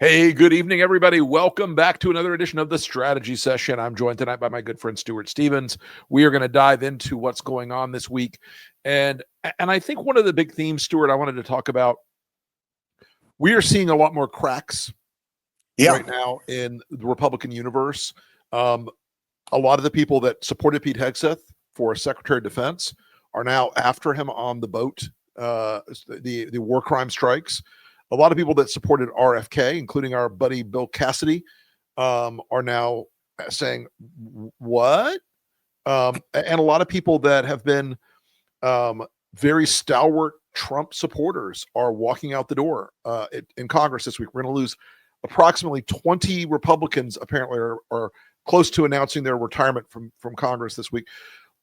Hey, good evening, everybody. Welcome back to another edition of the Strategy Session. I'm joined tonight by my good friend Stuart Stevens. We are going to dive into what's going on this week. And I think one of the big themes, Stuart, I wanted to talk about, we are seeing a lot more cracks right now in the Republican universe. A lot of the people that supported Pete Hegseth for Secretary of Defense are now after him on the boat, the war crime strikes. A lot of people that supported RFK, including our buddy Bill Cassidy, are now saying, what? And a lot of people that have been very stalwart Trump supporters are walking out the door in Congress this week. We're going to lose approximately 20 Republicans, apparently, are close to announcing their retirement from Congress this week.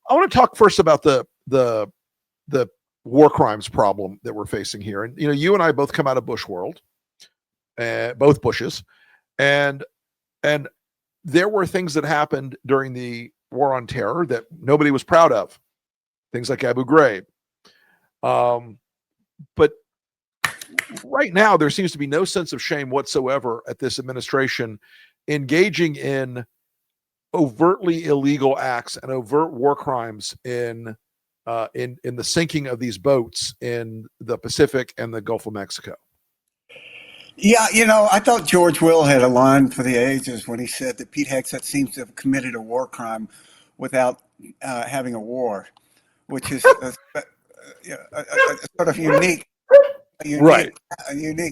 I want to talk first about the war crimes problem that we're facing here. And, you and I both come out of Bush world, both Bushes, and there were things that happened during the war on terror that nobody was proud of. Things like Abu Ghraib. But right now, there seems to be no sense of shame whatsoever at this administration engaging in overtly illegal acts and overt war crimes in the sinking of these boats in the Pacific and the Gulf of Mexico. Yeah, I thought George Will had a line for the ages when he said that Pete Hegseth seems to have committed a war crime without having a war, which is a sort of unique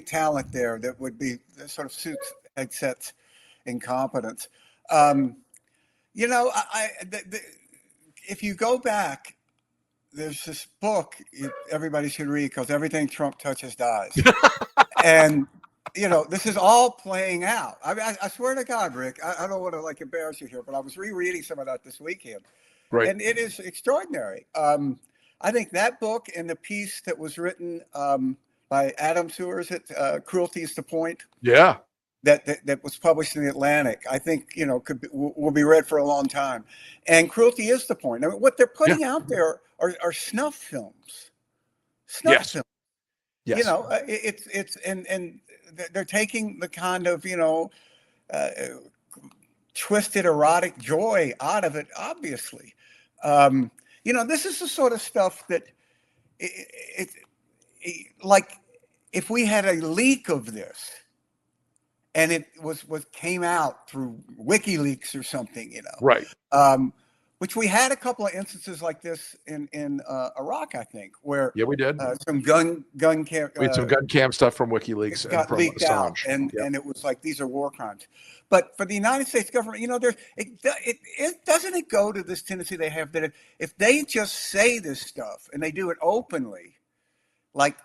talent there that would be that sort of suits Hegseth's incompetence. If you go back, there's this book everybody should read called Everything Trump Touches Dies. And, this is all playing out. I swear to God, Rick, I don't want to embarrass you here, but I was rereading some of that this weekend. Right. And it is extraordinary. I think that book and the piece that was written by Adam Sewers at Cruelty is the Point. Yeah. That was published in the Atlantic, I think, will be read for a long time. And Cruelty is the Point. I mean, what they're putting out there are snuff films. Films. Yes. It's and they're taking the kind of, twisted erotic joy out of it, obviously. This is the sort of stuff that like if we had a leak of this, and it came out through WikiLeaks or something, right? Which we had a couple of instances like this in Iraq, I think, where we did some gun cam. We had some gun cam stuff from WikiLeaks and from leaked out, and it was like these are war crimes. But for the United States government, it doesn't go to this tendency they have that if they just say this stuff and they do it openly, like.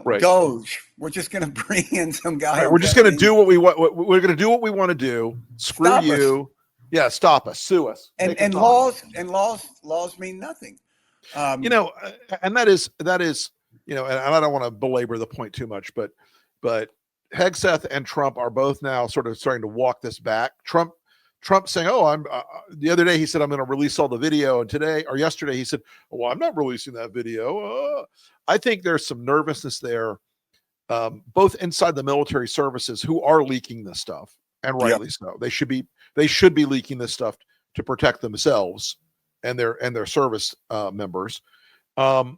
Right. Doge. We're just going to bring in some guy. Right. We're just going to do what we want. We're going to do what we want to do. Screw stop you. Us. Yeah. Stop us. Sue us. And laws mean nothing. And that is, and I don't want to belabor the point too much, but Hegseth and Trump are both now sort of starting to walk this back. Trump saying, "Oh, the other day he said I'm going to release all the video, and yesterday he said, oh, well, I'm not releasing that video." I think there's some nervousness there, both inside the military services who are leaking this stuff, and rightly so. They should be leaking this stuff to protect themselves and their service members. But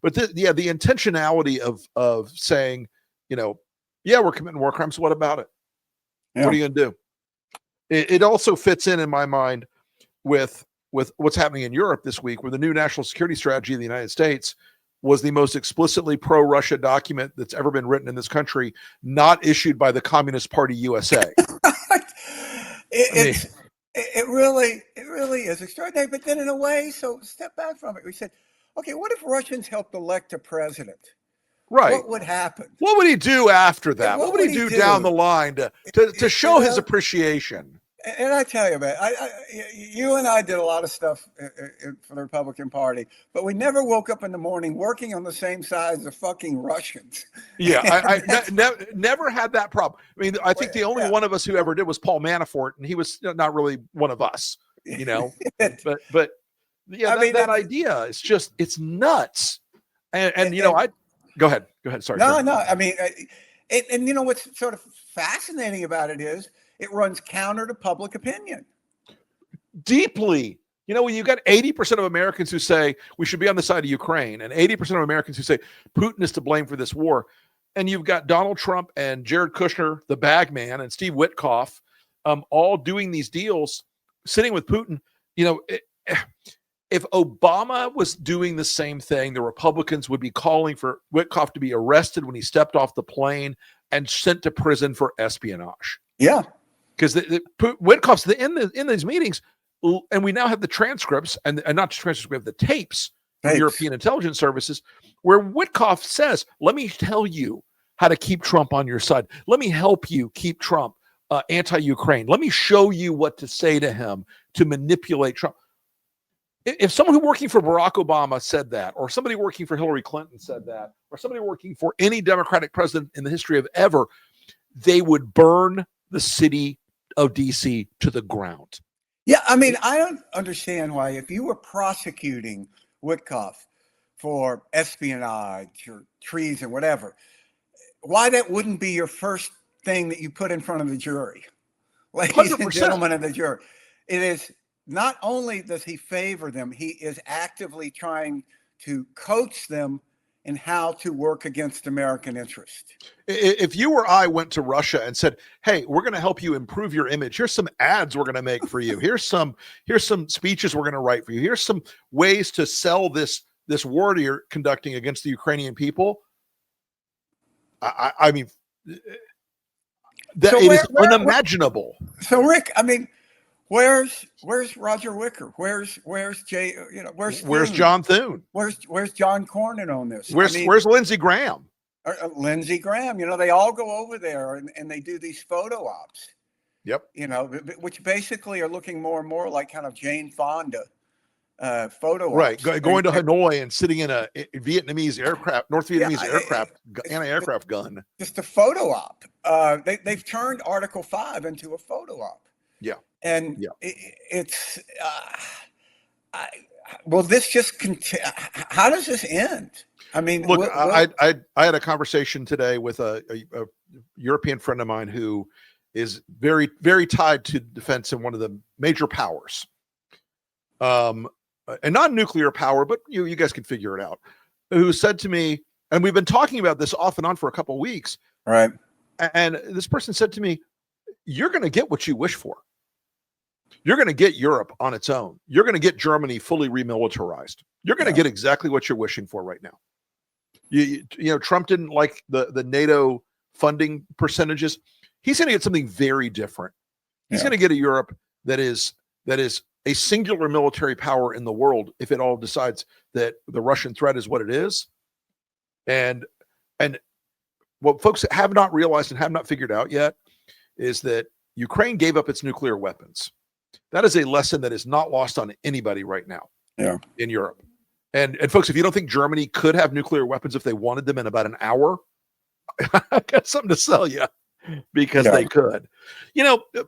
the intentionality of saying, we're committing war crimes. What about it? Yeah. What are you going to do? It also fits in my mind with what's happening in Europe this week, where the new national security strategy of the United States was the most explicitly pro-Russia document that's ever been written in this country, not issued by the Communist Party USA. It really is extraordinary. But then in a way, so step back from it. We said, okay, what if Russians helped elect a president? Right. What would happen? What would he do after that? What would he do down the line to show his appreciation? And I tell you, man, you and I did a lot of stuff for the Republican Party, but we never woke up in the morning working on the same side as the fucking Russians. Yeah, I never had that problem. I mean, I think the only one of us who ever did was Paul Manafort, and he was not really one of us, But that idea is just, it's nuts. And Go ahead. Sorry. No. I mean, and what's sort of fascinating about it is it runs counter to public opinion. Deeply. When you got 80% of Americans who say we should be on the side of Ukraine and 80% of Americans who say Putin is to blame for this war, and you've got Donald Trump and Jared Kushner, the bag man, and Steve Witkoff all doing these deals, sitting with Putin. If Obama was doing the same thing, the Republicans would be calling for Witkoff to be arrested when he stepped off the plane and sent to prison for espionage. Yeah. Because Witkoff's in these meetings, and we now have the transcripts, and not just transcripts, we have the tapes from European intelligence services, where Witkoff says, let me tell you how to keep Trump on your side. Let me help you keep Trump anti-Ukraine. Let me show you what to say to him to manipulate Trump. If someone who working for Barack Obama said that, or somebody working for Hillary Clinton said that, or somebody working for any Democratic president in the history of ever, they would burn the city of DC to the ground. Yeah, I mean, I don't understand why, if you were prosecuting Witkoff for espionage or treason, whatever, why that wouldn't be your first thing that you put in front of the jury. Ladies 100%. And gentlemen of the jury, it is not only does he favor them, he is actively trying to coach them in how to work against American interest. If you or I went to Russia and said, hey, we're going to help you improve your image. Here's some ads we're going to make for you. Here's some speeches we're going to write for you. Here's some ways to sell this war that you're conducting against the Ukrainian people. I mean, that so it is unimaginable. So Rick, I mean, where's Roger Wicker? Where's Jay? Where's John Thune? Where's John Cornyn on this? Where's Lindsey Graham? Lindsey Graham. They all go over there and they do these photo ops. Yep. Which basically are looking more and more like kind of Jane Fonda photo ops. Right, going to Hanoi and sitting in a Vietnamese aircraft, North Vietnamese anti-aircraft gun. Just a photo op. They've turned Article 5 into a photo op. Yeah. And it's will this just continue? How does this end? I mean, look, I had a conversation today with a European friend of mine who is very, very tied to defense in one of the major powers, and not nuclear power, but you guys can figure it out. Who said to me, and we've been talking about this off and on for a couple of weeks, right? And this person said to me, "You're going to get what you wish for. You're going to get Europe on its own. You're going to get Germany fully remilitarized. You're going to get exactly what you're wishing for right now." You know, Trump didn't like the NATO funding percentages. He's going to get something very different. He's going to get a Europe that is a singular military power in the world if it all decides that the Russian threat is what it is. And what folks have not realized and have not figured out yet is that Ukraine gave up its nuclear weapons. That is a lesson that is not lost on anybody right now in Europe. And folks, if you don't think Germany could have nuclear weapons if they wanted them in about an hour, I got something to sell you, because they could.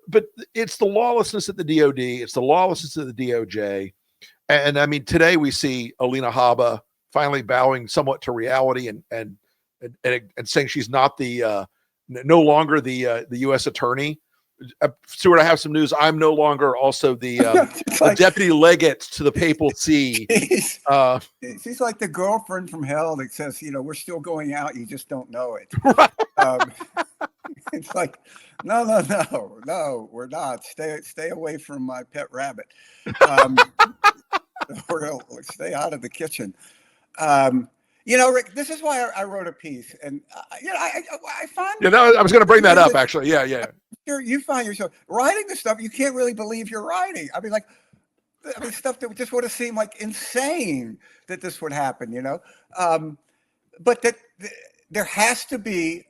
But it's the lawlessness at the DOD, it's the lawlessness of the DOJ. And I mean, today we see Alina Habba finally bowing somewhat to reality and saying she's not no longer the U.S. attorney. Stuart, I have some news. I'm no longer also the deputy legate to the papal see. She's like the girlfriend from hell that says, we're still going out. You just don't know it. It's like, no, we're not. Stay away from my pet rabbit. We're going to stay out of the kitchen. Rick, this is why I wrote a piece, and I find I was going to bring that up actually. Yeah. You find yourself writing this stuff you can't really believe you're writing. I mean, stuff that just would have seemed like insane that this would happen, but that there has to be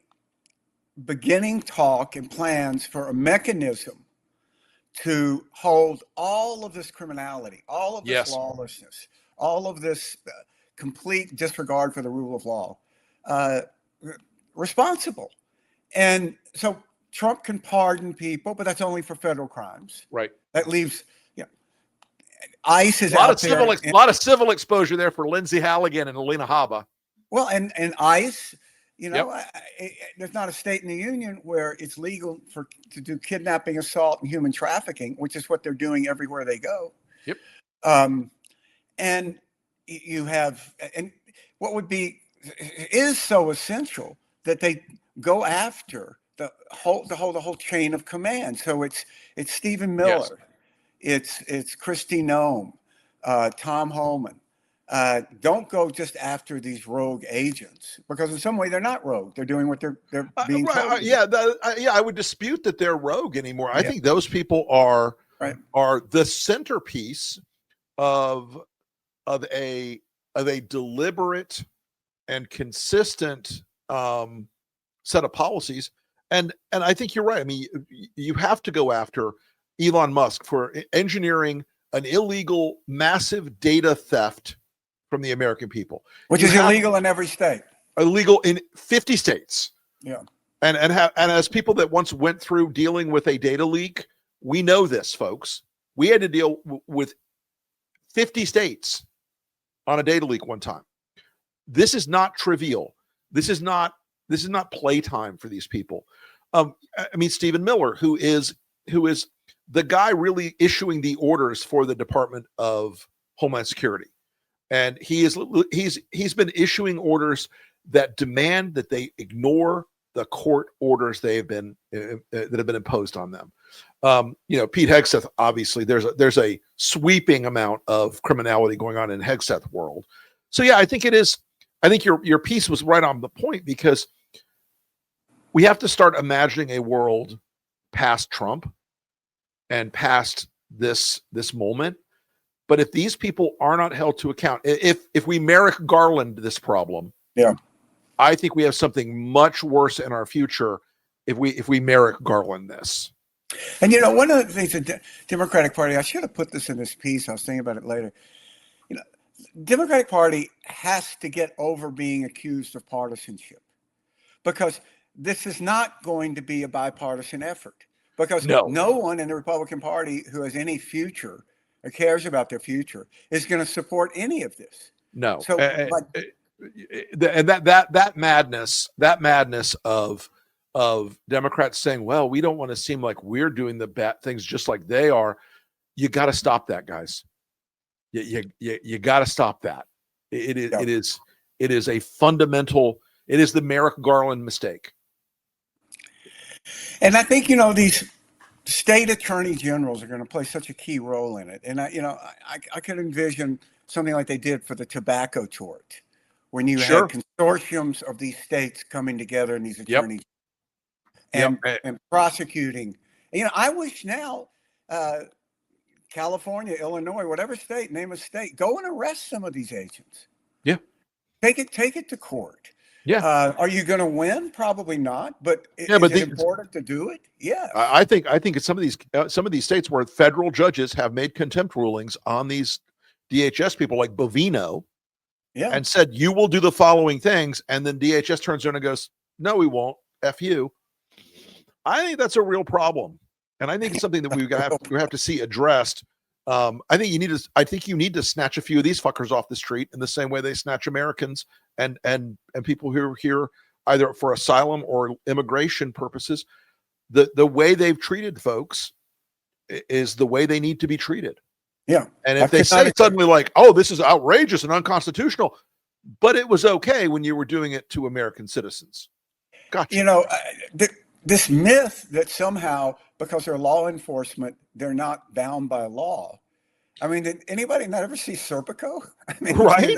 beginning talk and plans for a mechanism to hold all of this criminality, all of this lawlessness, all of this complete disregard for the rule of law, responsible. And so Trump can pardon people, but that's only for federal crimes. Right. That leaves, ICE is a lot of civil exposure there for Lindsey Halligan and Alina Habba. Well, and ICE You Yep. know, there's not a state in the union where it's legal to do kidnapping, assault, and human trafficking, which is what they're doing everywhere they go. Yep. And you have, and what would be is so essential that they go after the whole chain of command. So it's Stephen Yes. Miller, it's Kristi Noem, Tom Holman. Don't go just after these rogue agents, because in some way they're not rogue. They're doing what they're being told. I would dispute that they're rogue anymore. I Yeah. think those people are Right. the centerpiece of a deliberate and consistent set of policies. And I think you're right. I mean, you have to go after Elon Musk for engineering an illegal, massive data theft from the American people, which is illegal in every state. Illegal in 50 states. Yeah. And as people that once went through dealing with a data leak, we know this, folks. We had to deal with 50 states on a data leak one time. This is not trivial. This is not playtime for these people. I mean, Stephen Miller, who is the guy really issuing the orders for the Department of Homeland Security. And he's been issuing orders that demand that they ignore the court orders that have been imposed on them. Pete Hegseth, obviously, there's a sweeping amount of criminality going on in Hegseth world. So yeah, I think your piece was right on the point, because we have to start imagining a world past Trump and past this moment. But if these people are not held to account, if we Merrick Garland this problem, yeah, I think we have something much worse in our future if we Merrick Garland this. And one of the things the Democratic Party, I should have put this in this piece. I was thinking about it later. Democratic Party has to get over being accused of partisanship, because this is not going to be a bipartisan effort, because no one in the Republican Party who has any future or cares about their future is going to support any of this. No. So, and that madness of Democrats saying, well, we don't want to seem like we're doing the bad things just like they are. You got to stop that, guys. You got to stop that. It is a fundamental. It is the Merrick Garland mistake. And I think these state attorney generals are going to play such a key role in it. And I could envision something like they did for the tobacco tort, when you had consortiums of these states coming together and these attorneys and prosecuting. I wish now California, Illinois, whatever state, name a state, go and arrest some of these agents. Yeah. Take it to court. Yeah. Are you going to win? Probably not. But is it important to do it? Yeah. I think in some of these states where federal judges have made contempt rulings on these DHS people, like Bovino, and said, you will do the following things, and then DHS turns around and goes, no, we won't. F you. I think that's a real problem, and I think it's something that we have to see addressed. I think you need to snatch a few of these fuckers off the street in the same way they snatch Americans and people who are here either for asylum or immigration purposes. The way they've treated folks is the way they need to be treated. Yeah. And if they say suddenly like, oh, this is outrageous and unconstitutional, but it was okay when you were doing it to American citizens. Gotcha. This myth that somehow, because they're law enforcement, they're not bound by law. I mean, did anybody not ever see Serpico? I mean, right?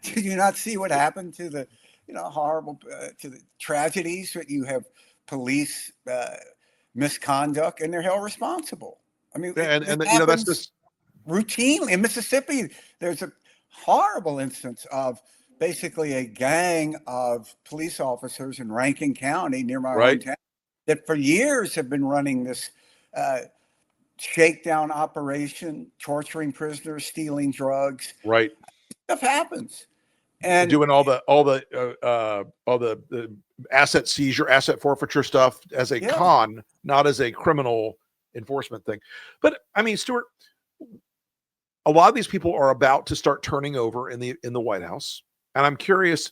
Did you not see what happened to the, horrible, to the tragedies that you have police misconduct and they're held responsible? I mean, that's just routinely in Mississippi. There's a horrible instance of basically a gang of police officers in Rankin County near my hometown that for years have been running this shakedown operation, torturing prisoners, stealing drugs. Right. Stuff happens. And doing all the asset seizure, asset forfeiture stuff as a con, not as a criminal enforcement thing. But I mean, Stuart, a lot of these people are about to start turning over in the White House. And I'm curious,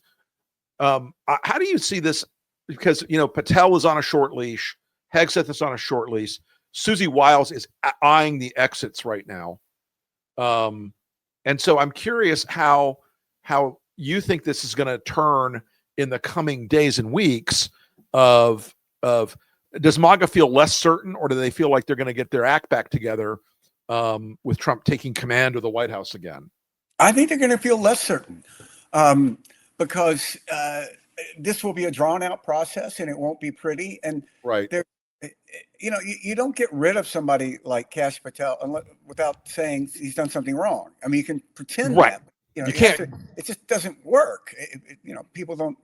How do you see this? Because, Patel was on a short leash. Hegseth is on a short leash. Susie Wiles is eyeing the exits right now. And so I'm curious how you think this is going to turn in the coming days and weeks of does MAGA feel less certain, or do they feel like they're going to get their act back together with Trump taking command of the White House again? I think they're going to feel less certain because this will be a drawn out process and it won't be pretty. And right. You don't get rid of somebody like Kash Patel without saying he's done something wrong. I mean, you can pretend right. that. You can't. It just doesn't work. People don't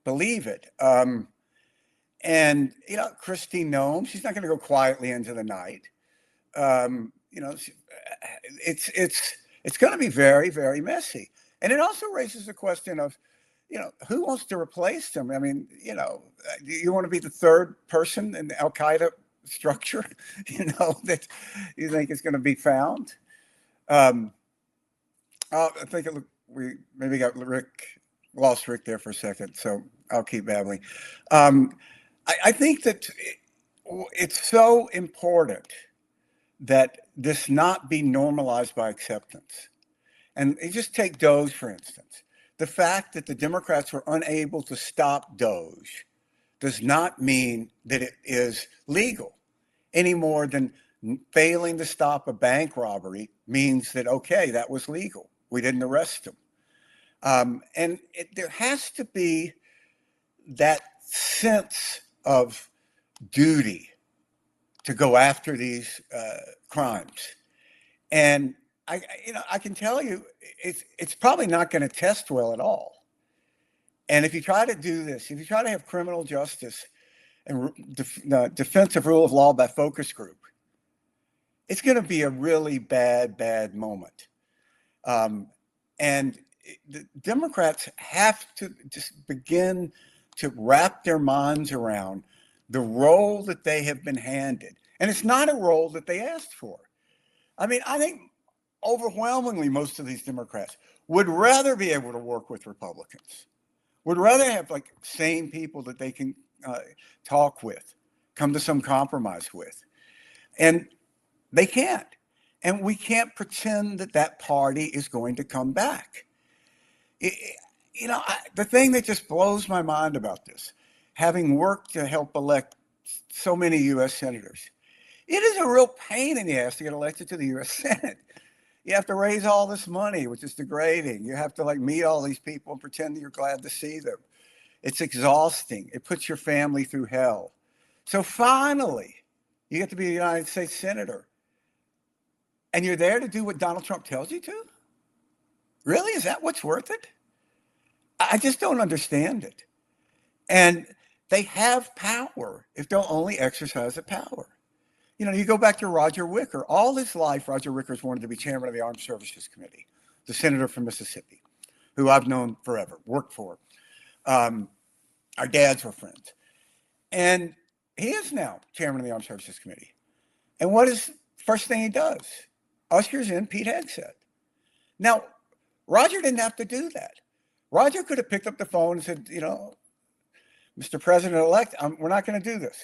believe it. And Christine Nome, she's not going to go quietly into the night. It's going to be very, very messy. And it also raises the question of, who wants to replace them? I mean, do you want to be the third person in the Al Qaeda structure, that you think is going to be found? I think we maybe lost Rick there for a second, so I'll keep babbling. I think that it's so important that this not be normalized by acceptance. And you just take Doge, for instance. The fact that the Democrats were unable to stop Doge does not mean that it is legal any more than failing to stop a bank robbery means that, okay, that was legal. We didn't arrest him. And there has to be that sense of duty to go after these crimes. And I can tell you, it's probably not going to test well at all. And if you try to do this, if you try to have criminal justice and defense of rule of law by focus group, it's going to be a really bad moment. And the Democrats have to just begin to wrap their minds around the role that they have been handed. And it's not a role that they asked for. I mean, I think overwhelmingly most of these Democrats would rather be able to work with Republicans, would rather have sane people that they can talk with, come to some compromise with. And they can't. And we can't pretend that party is going to come back. The thing that just blows my mind about this, having worked to help elect so many U.S. senators, it is a real pain in the ass to get elected to the U.S. Senate. You have to raise all this money, which is degrading. You have to meet all these people and pretend that you're glad to see them. It's exhausting. It puts your family through hell. So finally, you get to be a United States Senator. And you're there to do what Donald Trump tells you to? Really? Is that what's worth it? I just don't understand it. And they have power if they'll only exercise the power. You go back to Roger Wicker. All his life, Roger Wicker's wanted to be chairman of the Armed Services Committee, the senator from Mississippi, who I've known forever, worked for. Our dads were friends. And he is now chairman of the Armed Services Committee. And what is the first thing he does? Ushers in Pete Hegseth. Now, Roger didn't have to do that. Roger could have picked up the phone and said, Mr. President-elect, we're not going to do this.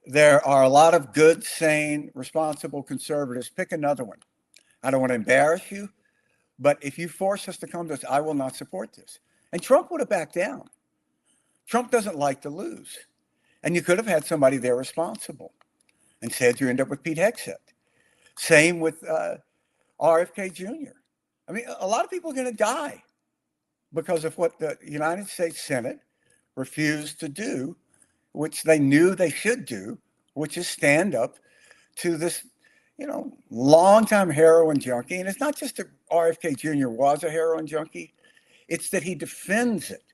There are a lot of good, sane, responsible conservatives. Pick another one. I don't want to embarrass you, but if you force us to come to this, I will not support this. And Trump would have backed down. Trump doesn't like to lose. And you could have had somebody there responsible. Instead, you end up with Pete Hegseth. Same with RFK Jr. I mean, a lot of people are going to die because of what the United States Senate refused to do, which they knew they should do, which is stand up to this, longtime heroin junkie. And it's not just that RFK Jr. was a heroin junkie. It's that he defends it.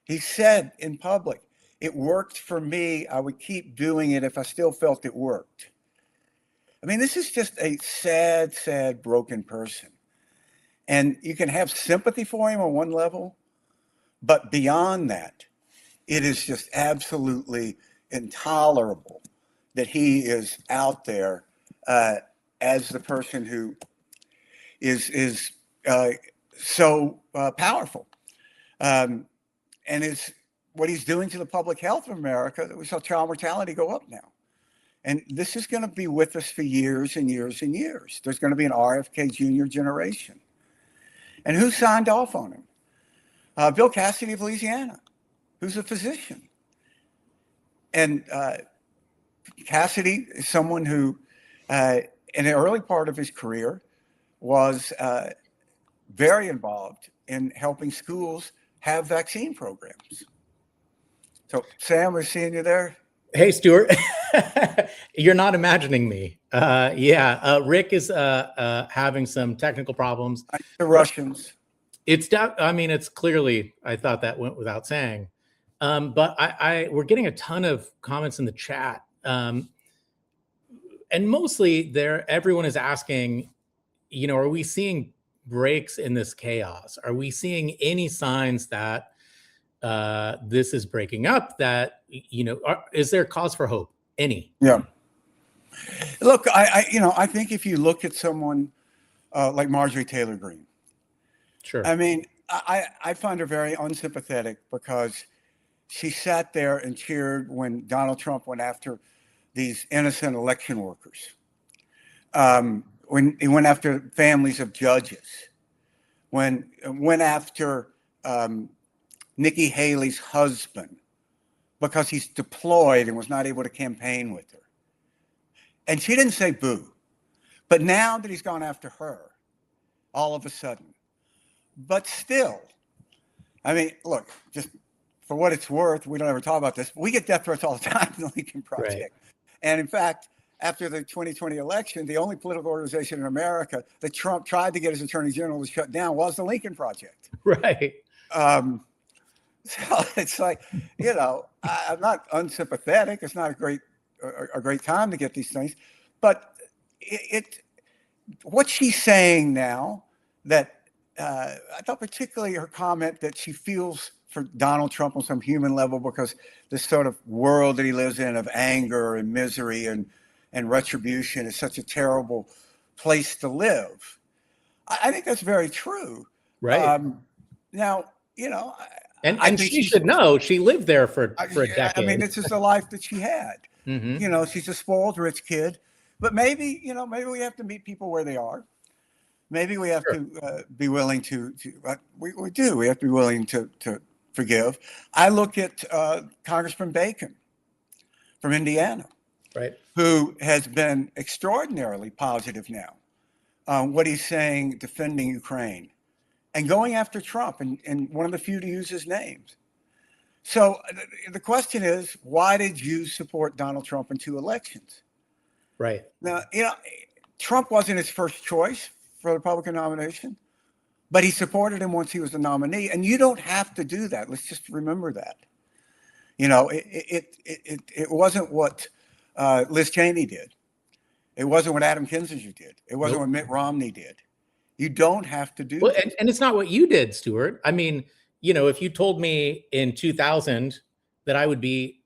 He said in public, it worked for me. I would keep doing it if I still felt it worked. I mean, this is just a sad, sad, broken person. And you can have sympathy for him on one level, but beyond that, it is just absolutely intolerable that he is out there as the person who is so powerful. and what he's doing to the public health of America. We saw child mortality go up now. And this is going to be with us for years and years and years. There's going to be an RFK Jr. generation. And who signed off on him? Bill Cassidy of Louisiana, who's a physician. And Cassidy is someone who, in the early part of his career, was very involved in helping schools have vaccine programs. So, Sam, we're seeing you there. Hey, Stuart. You're not imagining me. Rick is having some technical problems. The Russians. It's clearly, I thought that went without saying. But we're getting a ton of comments in the chat. And mostly everyone is asking, are we seeing breaks in this chaos? Are we seeing any signs that this is breaking up, that, is there cause for hope? Any? Yeah. Look, I think if you look at someone like Marjorie Taylor Greene, sure. I mean, I find her very unsympathetic because she sat there and cheered when Donald Trump went after these innocent election workers, when he went after families of judges, when went after Nikki Haley's husband because he's deployed and was not able to campaign with her. And she didn't say boo. But now that he's gone after her, all of a sudden. But still, I mean, look, just for what it's worth, we don't ever talk about this. We get death threats all the time in the Lincoln Project. Right. And in fact, after the 2020 election, the only political organization in America that Trump tried to get his attorney general to shut down was the Lincoln Project. Right. So it's like, I'm not unsympathetic. It's not a great time to get these things, but what she's saying now, that I thought particularly her comment that she feels for Donald Trump on some human level because this sort of world that he lives in of anger and misery and retribution is such a terrible place to live. I think that's very true. Right. Now, and she should know. She lived there for a decade. I mean, this is the life that she had. Mm-hmm. She's a spoiled rich kid. But maybe we have to meet people where they are. Maybe we have to be willing to we do. We have to be willing to forgive. I look at Congressman Bacon from Indiana, right, who has been extraordinarily positive now. What he's saying, defending Ukraine. And going after Trump, and one of the few to use his names. So the question is, why did you support Donald Trump in 2 elections? Right. Now, Trump wasn't his first choice for the Republican nomination, but he supported him once he was the nominee. And you don't have to do that. Let's just remember that. It wasn't what Liz Cheney did. It wasn't what Adam Kinzinger did. It wasn't what Mitt Romney did. You don't have to do that. And it's not what you did, Stuart. I mean, if you told me in 2000 that I would be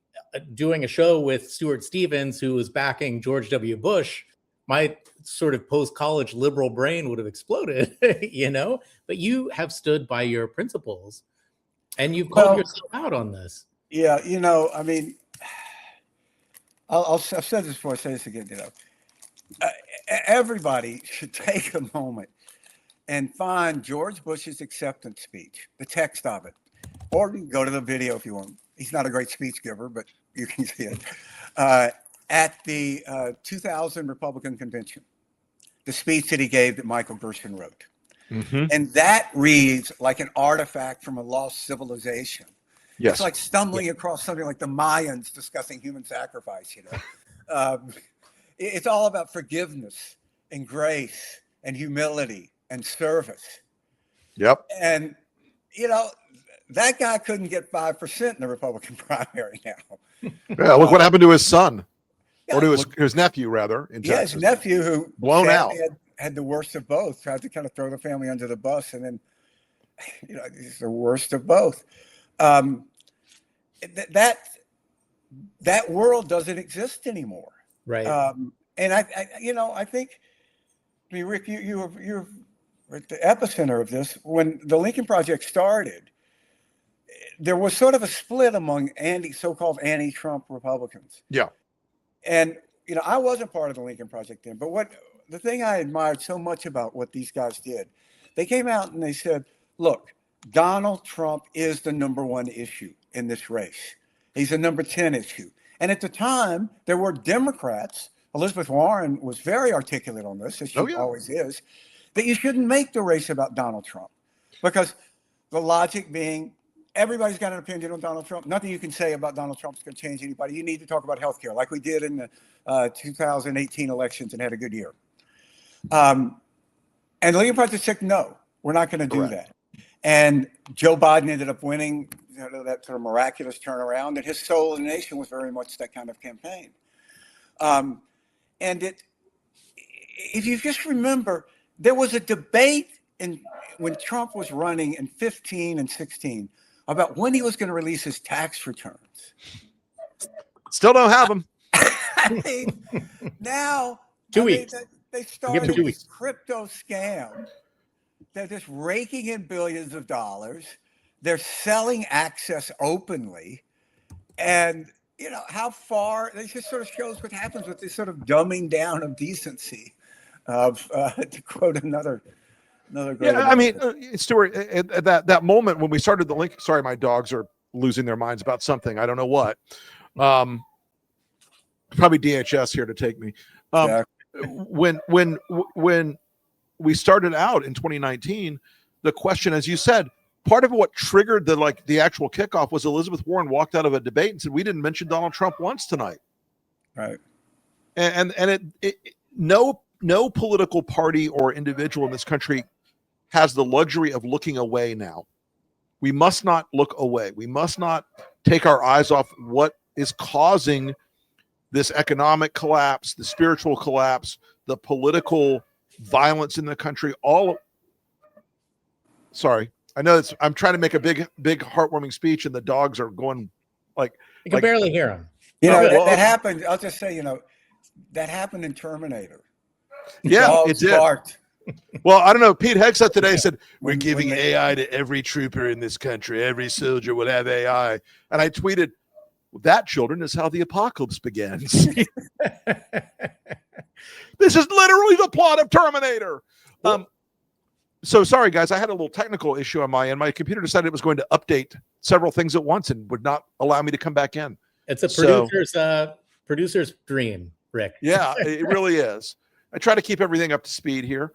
doing a show with Stuart Stevens, who was backing George W. Bush, my sort of post-college liberal brain would have exploded, but you have stood by your principles and you've called yourself out on this. Yeah. I mean, I've said this before, I say this again, everybody should take a moment and find George Bush's acceptance speech, the text of it, or you can go to the video if you want. He's not a great speech giver, but you can see it. At the 2000 Republican convention, the speech that he gave that Michael Gershon wrote. Mm-hmm. And that reads like an artifact from a lost civilization. Yes. It's like stumbling across something like the Mayans discussing human sacrifice, It's all about forgiveness and grace and humility and service. Yep. And, that guy couldn't get 5% in the Republican primary now. Yeah, look what happened to his son. Yeah, or to his nephew, rather, in Texas. His nephew, who blown out. Had the worst of both, tried to kind of throw the family under the bus, and then, he's the worst of both. That world doesn't exist anymore. Right. And I think, Rick, you were at the epicenter of this when the Lincoln Project started. there was sort of a split among so-called anti-Trump Republicans. Yeah. And, I wasn't part of the Lincoln Project then, but the thing I admired so much about what these guys did, they came out and they said, look, Donald Trump is the number one issue in this race. He's the number 10 issue. And at the time, there were Democrats, Elizabeth Warren was very articulate on this, as she always is, that you shouldn't make the race about Donald Trump. Because the logic being, everybody's got an opinion on Donald Trump. Nothing you can say about Donald Trump is going to change anybody. You need to talk about healthcare, like we did in the 2018 elections and had a good year. And the Lincoln Project said, no, we're not going to do that. And Joe Biden ended up winning that sort of miraculous turnaround. And his Soul of the Nation was very much that kind of campaign. And if you just remember, there was a debate when Trump was running in 15 and 16 about when he was going to release his tax returns. Still don't have them. I mean, now 2 weeks. They started this crypto scam. They're just raking in billions of dollars. They're selling access openly. And, how far, it just sort of shows what happens with this sort of dumbing down of decency of, to quote another great. Yeah, I mean, Stuart, at that moment when we started the link, sorry, my dogs are losing their minds about something. I don't know what. Probably DHS here to take me. When we started out in 2019, the question, as you said, part of what triggered the actual kickoff was Elizabeth Warren walked out of a debate and said, we didn't mention Donald Trump once tonight. Right. And no political party or individual in this country has the luxury of looking away now. We must not look away. We must not take our eyes off what is causing this economic collapse, the spiritual collapse, the political violence in the country. Sorry, I know I'm trying to make a big heartwarming speech, and the dogs are going like you can barely hear them. That happened. I'll just say, that happened in Terminator. Yeah, dogs it did. Barked. Well, I don't know. Pete Hegseth today said, we're giving AI to every trooper in this country. Every soldier will have AI. And I tweeted, that, children, is how the apocalypse begins. This is literally the plot of Terminator. So sorry, guys. I had a little technical issue on my end. My computer decided it was going to update several things at once and would not allow me to come back in. It's a producer's dream, Rick. Yeah, it really is. I try to keep everything up to speed here.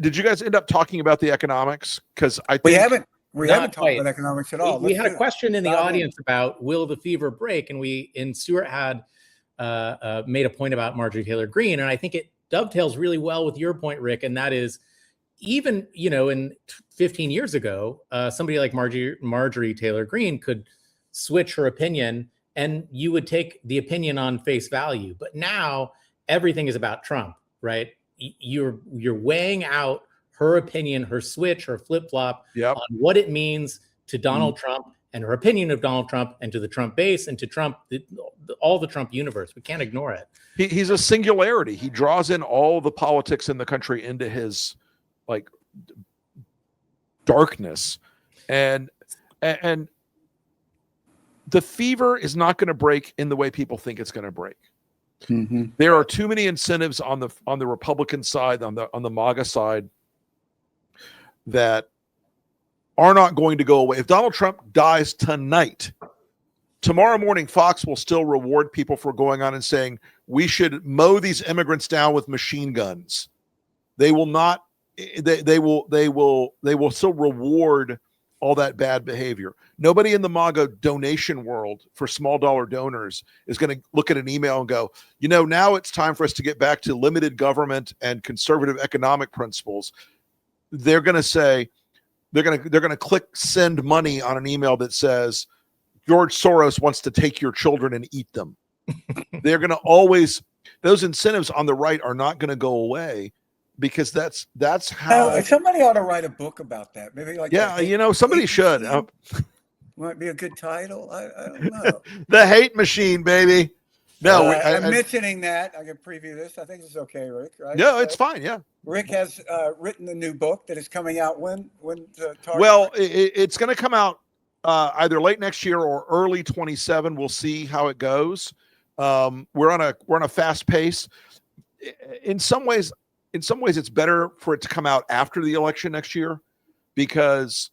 Did you guys end up talking about the economics? Because I think we haven't talked about economics at all. We had a question in the audience about will the fever break, and Stuart had made a point about Marjorie Taylor Greene, and I think it dovetails really well with your point, Rick, and that is even in 15 years ago, somebody like Marjorie Taylor Greene could switch her opinion, and you would take the opinion on face value. But now everything is about Trump, right? You're weighing out her opinion, her switch, her flip-flop on what it means to Donald Trump and her opinion of Donald Trump and to the Trump base and to Trump, all the Trump universe. We can't ignore it. He's a singularity. He draws in all the politics in the country into his darkness. And the fever is not going to break in the way people think it's going to break. Mm-hmm. There are too many incentives on the Republican side, on the MAGA side, that are not going to go away. If Donald Trump dies tonight, tomorrow morning Fox will still reward people for going on and saying we should mow these immigrants down with machine guns. They will not. They will still reward all that bad behavior. Nobody in the MAGA donation world for small dollar donors is going to look at an email and go, now it's time for us to get back to limited government and conservative economic principles. They're going to say, they're going to click send money on an email that says George Soros wants to take your children and eat them. They're going to always, those incentives on the right are not going to go away. Because that's how somebody ought to write a book about that. Maybe somebody should. Might be a good title. I don't know. The hate machine, baby. No, I'm mentioning that. I can preview this. I think it's okay, Rick. Right? No, it's fine. Yeah. Rick has written a new book that is coming out when Well, it's going to come out either late next year or early 27. We'll see how it goes. We're on a fast pace. In some ways, it's better for it to come out after the election next year, because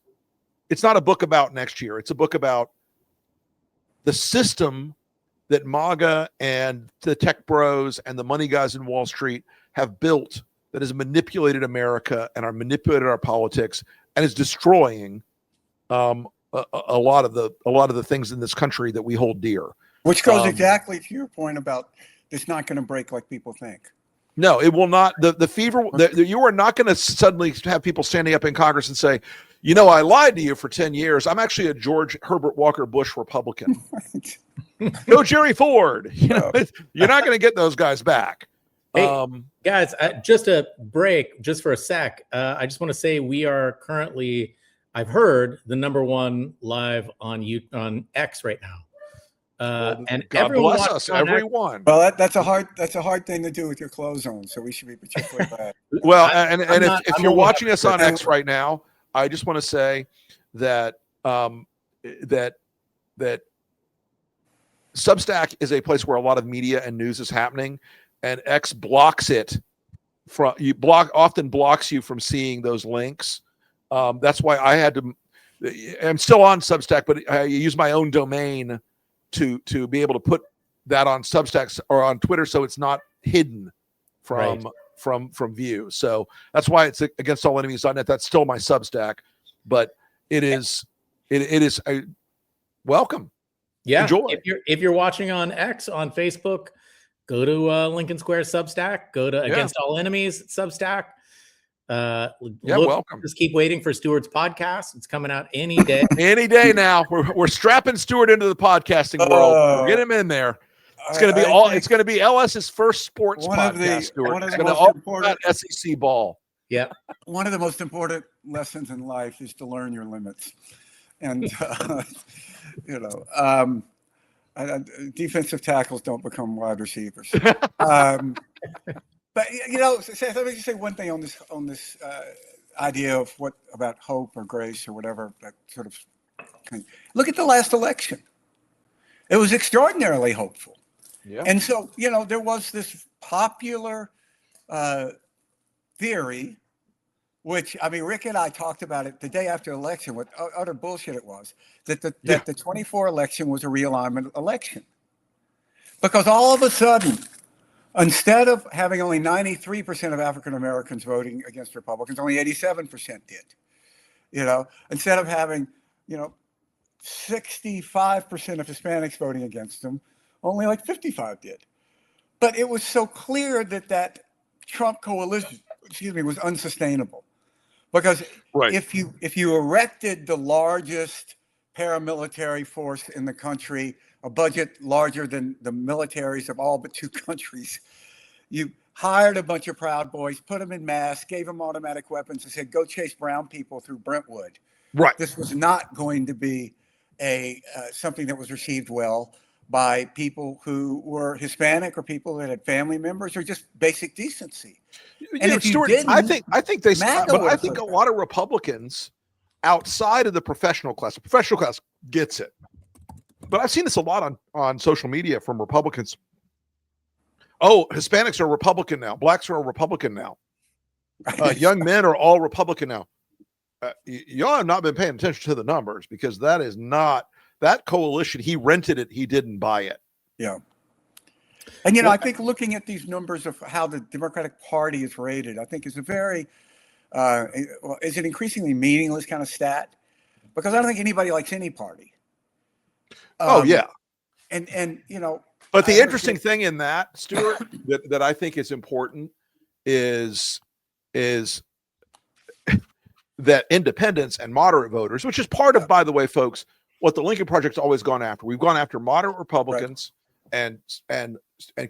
it's not a book about next year. It's a book about the system that MAGA and the tech bros and the money guys in Wall Street have built that has manipulated America and are manipulated our politics and is destroying a lot of the things in this country that we hold dear. Which goes exactly to your point about it's not going to break like people think. No, it will not. The fever, you are not going to suddenly have people standing up in Congress and say, I lied to you for 10 years. I'm actually a George Herbert Walker Bush Republican. Go Jerry Ford. You're not going to get those guys back. Hey, guys, just a break, just for a sec. I just want to say we are currently, I've heard, the #1 live on X right now. And God bless us, everyone. Well, that's a hard thing to do with your clothes on, so we should be particularly bad. Well, if you're watching us on X right now, I just want to say that that Substack is a place where a lot of media and news is happening, and X blocks it often blocks you from seeing those links. That's why I'm still on Substack, but I use my own domain to be able to put that on Substack or on Twitter, so it's not hidden from view. So that's why it's againstallEnemies.net. That's still my Substack, but it is welcome. Yeah. Enjoy. If you're watching on X, on Facebook, go to Lincoln Square Substack, go to Against All Enemies Substack. Welcome. Just keep waiting for Stuart's podcast. It's coming out any day. Any day now. We're strapping Stuart into the podcasting world. We'll get him in there. It's going to be it's going to be LS's first sports podcast. Stuart. It's going to all about SEC ball. Yeah. One of the most important lessons in life is to learn your limits, and defensive tackles don't become wide receivers. But let me just say one thing on this idea of what about hope or grace or whatever. That sort of look at the last election; it was extraordinarily hopeful. Yeah. And so there was this popular theory, which Rick and I talked about it the day after the election. What utter bullshit it was that the 24 election was a realignment election, because all of a sudden, instead of having only 93% of African Americans voting against Republicans, only 87% did. Instead of having 65% of Hispanics voting against them, only like 55 did. But it was so clear that Trump coalition, was unsustainable, because if you erected the largest paramilitary force in the country, a budget larger than the militaries of all but 2 countries, you hired a bunch of Proud Boys, put them in masks, gave them automatic weapons, and said, "Go chase brown people through Brentwood." Right. This was not going to be something that was received well by people who were Hispanic or people that had family members or just basic decency. And if Stuart, you didn't, I think I think a lot of Republicans outside of the professional class gets it. But I've seen this a lot on social media from Republicans. Oh, Hispanics are Republican now. Blacks are Republican now. Young men are all Republican now. Y'all have not been paying attention to the numbers, because that is not that coalition. He rented it. He didn't buy it. Yeah. And, I think looking at these numbers of how the Democratic Party is rated, I think is a very, is an increasingly meaningless kind of stat, because I don't think anybody likes any party. And but the interesting thing in that, Stuart, that I think is important is that independents and moderate voters, which is part of, by the way, folks, what the Lincoln Project's always gone after. We've gone after moderate Republicans and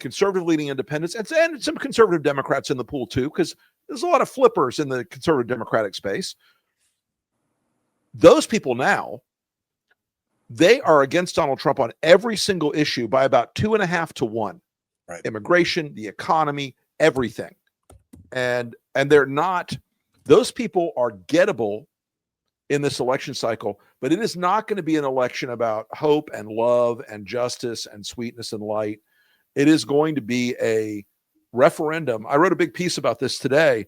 conservative leaning independents and some conservative Democrats in the pool too, because there's a lot of flippers in the conservative Democratic space. Those people now, they are against Donald Trump on every single issue by about 2.5 to 1. Right. Immigration, the economy, everything. And they're not, those people are gettable in this election cycle, but it is not going to be an election about hope and love and justice and sweetness and light. It is going to be a referendum. I wrote a big piece about this today,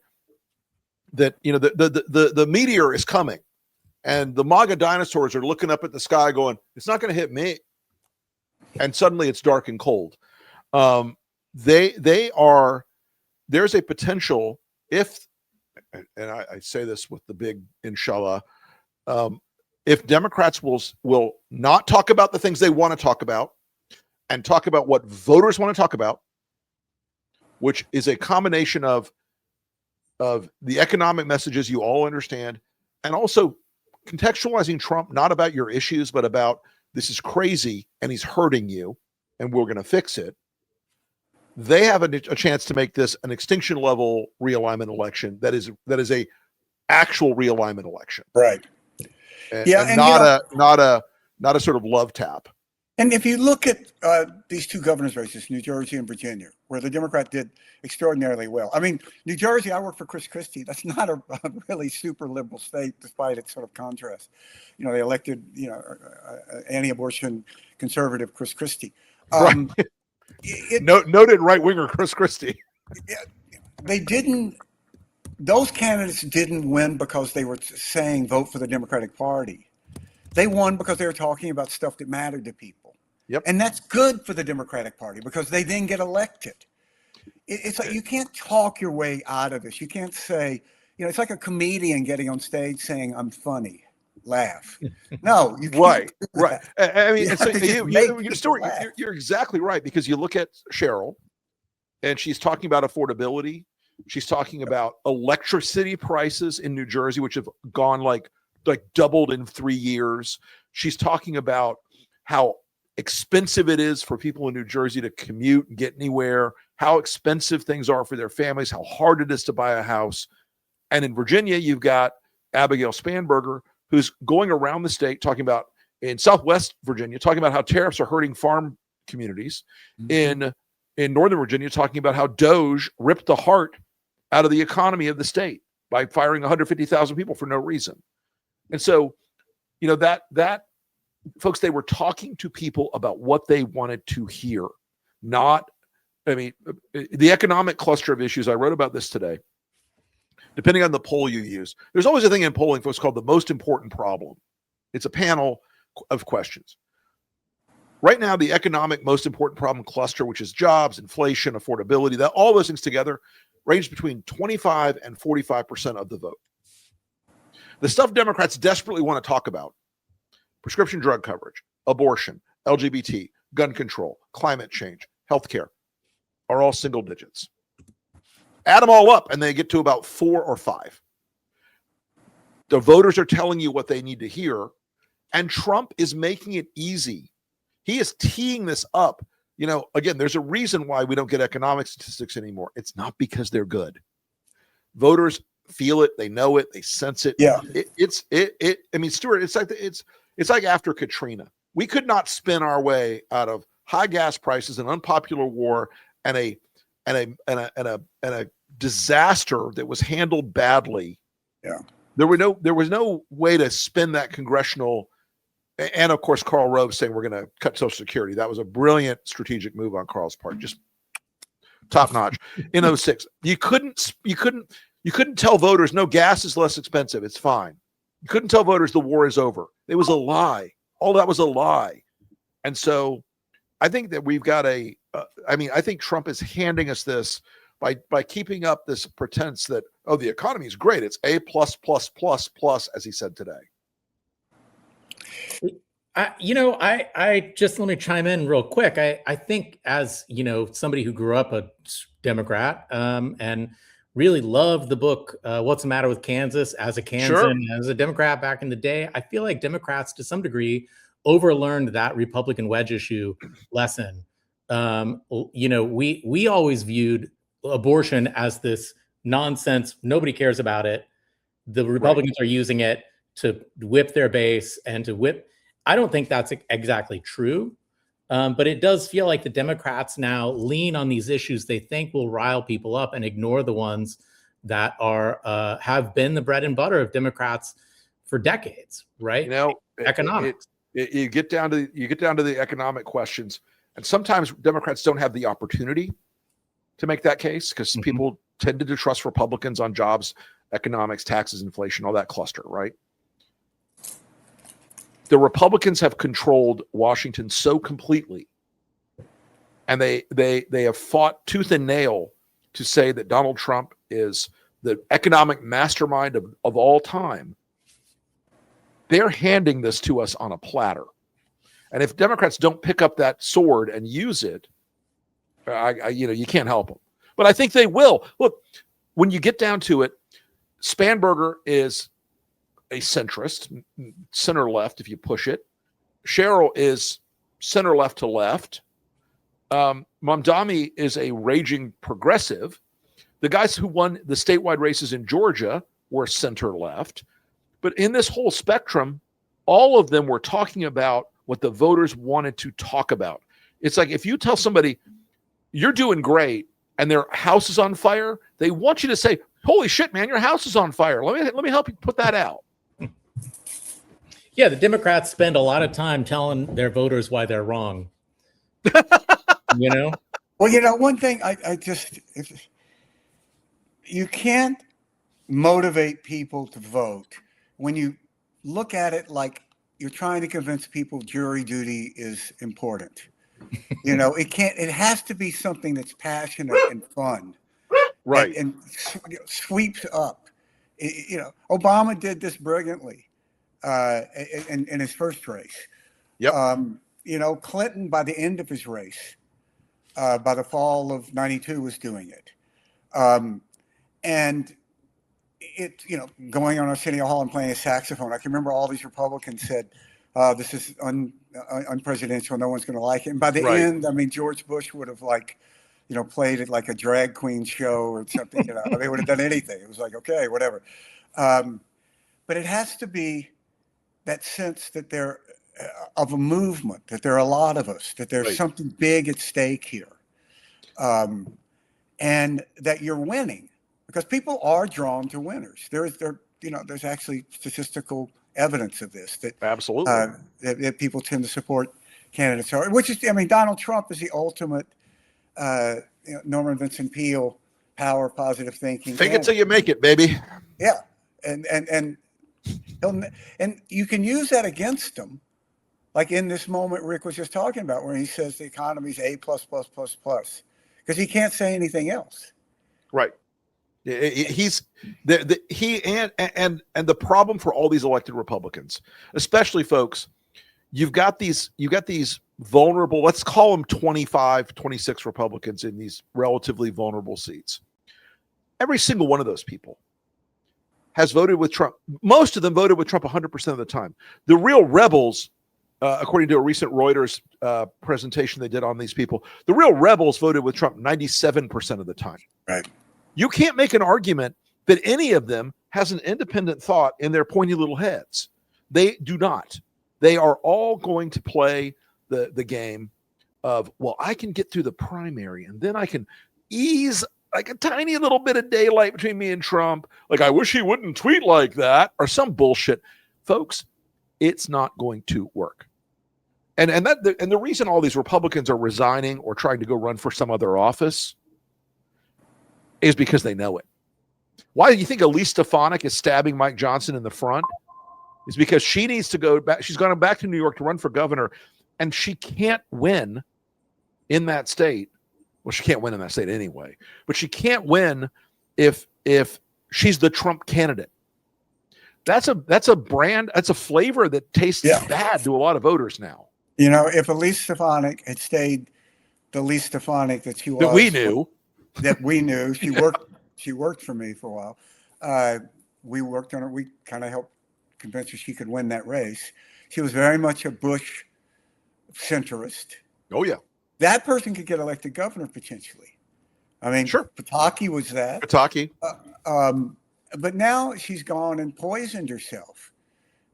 that the meteor is coming, and the MAGA dinosaurs are looking up at the sky going, it's not going to hit me. And suddenly it's dark and cold. There's a potential, if, and I say this with the big inshallah, if Democrats will not talk about the things they want to talk about and talk about what voters want to talk about, which is a combination of the economic messages you all understand, and also contextualizing Trump, not about your issues, but about this is crazy and he's hurting you and we're going to fix it. They have a chance to make this an extinction level realignment election that is a actual realignment election. Right. And not a sort of love tap. And if you look at these two governor's races, New Jersey and Virginia, where the Democrat did extraordinarily well. I mean, New Jersey, I work for Chris Christie. That's not a really super liberal state, despite its sort of contrast. They elected, anti-abortion conservative Chris Christie. Right. Noted right-winger Chris Christie. Those candidates didn't win because they were saying vote for the Democratic Party. They won because they were talking about stuff that mattered to people. Yep. And that's good for the Democratic Party because they then get elected. It's like you can't talk your way out of this. You can't say, it's like a comedian getting on stage saying, I'm funny. Laugh. No, you can't. Right. I mean, you're exactly right, because you look at Cheryl and she's talking about affordability. She's talking about electricity prices in New Jersey, which have gone like doubled in 3 years. She's talking about how expensive it is for people in New Jersey to commute and get anywhere, how expensive things are for their families, how hard it is to buy a house. And in Virginia, you've got Abigail Spanberger, who's going around the state talking about, in Southwest Virginia, talking about how tariffs are hurting farm communities. Mm-hmm. In Northern Virginia, talking about how Doge ripped the heart out of the economy of the state by firing 150,000 people for no reason. And so, that folks, they were talking to people about what they wanted to hear, the economic cluster of issues. I wrote about this today. Depending on the poll you use, there's always a thing in polling, folks, called the most important problem. It's a panel of questions. Right now, the economic most important problem cluster, which is jobs, inflation, affordability, that all those things together range between 25 and 45% of the vote. The stuff Democrats desperately want to talk about, prescription drug coverage, abortion, LGBT, gun control, climate change, healthcare, are all single digits. Add them all up and they get to about 4 or 5. The voters are telling you what they need to hear, and Trump is making it easy. He is teeing this up. Again, there's a reason why we don't get economic statistics anymore. It's not because they're good. Voters feel it, they know it, they sense it. Yeah. Stuart, it's like after Katrina. We could not spin our way out of high gas prices, an unpopular war, and a disaster that was handled badly. Yeah. There was no way to spin that congressional, and of course Karl Rove saying we're going to cut Social Security. That was a brilliant strategic move on Karl's part, just top notch. In 2006, you couldn't tell voters no, gas is less expensive, it's fine. You couldn't tell voters the war is over. It was a lie. All that was a lie. And so I think that we've got I think Trump is handing us this by keeping up this pretense that, the economy is great. It's A++++, as he said today. I just, let me chime in real quick. I think, as somebody who grew up a Democrat and really loved the book, What's the Matter with Kansas, as a Kansan, as a Democrat back in the day, I feel like Democrats to some degree overlearned that Republican wedge issue lesson. We always viewed abortion as this nonsense. Nobody cares about it. The Republicans are using it to whip their base and to whip. I don't think that's exactly true. But it does feel like the Democrats now lean on these issues they think will rile people up and ignore the ones that are have been the bread and butter of Democrats for decades, right? You know, Economics. You get down to the economic questions, and sometimes Democrats don't have the opportunity to make that case because people tended to trust Republicans on jobs, economics, taxes, inflation, all that cluster, right? The Republicans have controlled Washington so completely, and they have fought tooth and nail to say that Donald Trump is the economic mastermind of all time. They're handing this to us on a platter. And if Democrats don't pick up that sword and use it, you can't help them. But I think they will. Look, when you get down to it, Spanberger is a centrist, center left if you push it. Sherrill is center left to left. Mamdani is a raging progressive. The guys who won the statewide races in Georgia were center left. But in this whole spectrum, all of them were talking about what the voters wanted to talk about. It's like if you tell somebody you're doing great and their house is on fire, they want you to say, "Holy shit, man, your house is on fire. Let me help you put that out." Yeah, the Democrats spend a lot of time telling their voters why they're wrong. You know? Well, one thing you can't motivate people to vote when you look at it like you're trying to convince people jury duty is important. It has to be something that's passionate and fun. Right. And sweeps up. Obama did this brilliantly in his first race. Yep. Clinton, by the end of his race, by the fall of '92, was doing it. And it, going on Arsenio Hall and playing a saxophone. I can remember all these Republicans said, this is unpresidential. No one's going to like it. And by the end, I mean, George Bush would have played it like a drag queen show or something. They would have done anything. It was like, okay, whatever. But it has to be that sense that they're of a movement, that there are a lot of us, that there's something big at stake here, and that you're winning, because people are drawn to winners. There's actually statistical evidence of this that absolutely that people tend to support candidates, which is, Donald Trump is the ultimate Norman Vincent Peale power positive thinking. Think it till you make it, baby. Yeah, and you can use that against him. Like in this moment Rick was just talking about, where he says the economy's A++++, because he can't say anything else. Right. He's and the problem for all these elected Republicans, especially folks, you've got these vulnerable, let's call them 25, 26 Republicans in these relatively vulnerable seats. Every single one of those people has voted with Trump. Most of them voted with Trump 100% of the time. The real rebels, according to a recent Reuters presentation they did on these people, the real rebels voted with Trump 97% of the time. Right. You can't make an argument that any of them has an independent thought in their pointy little heads. They do not. They are all going to play the game of, well, I can get through the primary and then I can ease like a tiny little bit of daylight between me and Trump. Like, I wish he wouldn't tweet like that, or some bullshit. Folks, it's not going to work. And the reason all these Republicans are resigning or trying to go run for some other office is because they know it. Why do you think Elise Stefanik is stabbing Mike Johnson in the front? It's because she needs to go back. She's gone back to New York to run for governor, and she can't win in that state. Well, she can't win in that state anyway, but she can't win if she's the Trump candidate. That's a brand, that's a flavor that tastes bad to a lot of voters now. If Elise Stefanik had stayed the Elise Stefanik that she was, that we knew, she worked for me for a while. We worked on her. We kind of helped convince her she could win that race. She was very much a Bush centrist. Oh yeah. That person could get elected governor potentially. I mean, sure. Pataki was that. Pataki. But now she's gone and poisoned herself.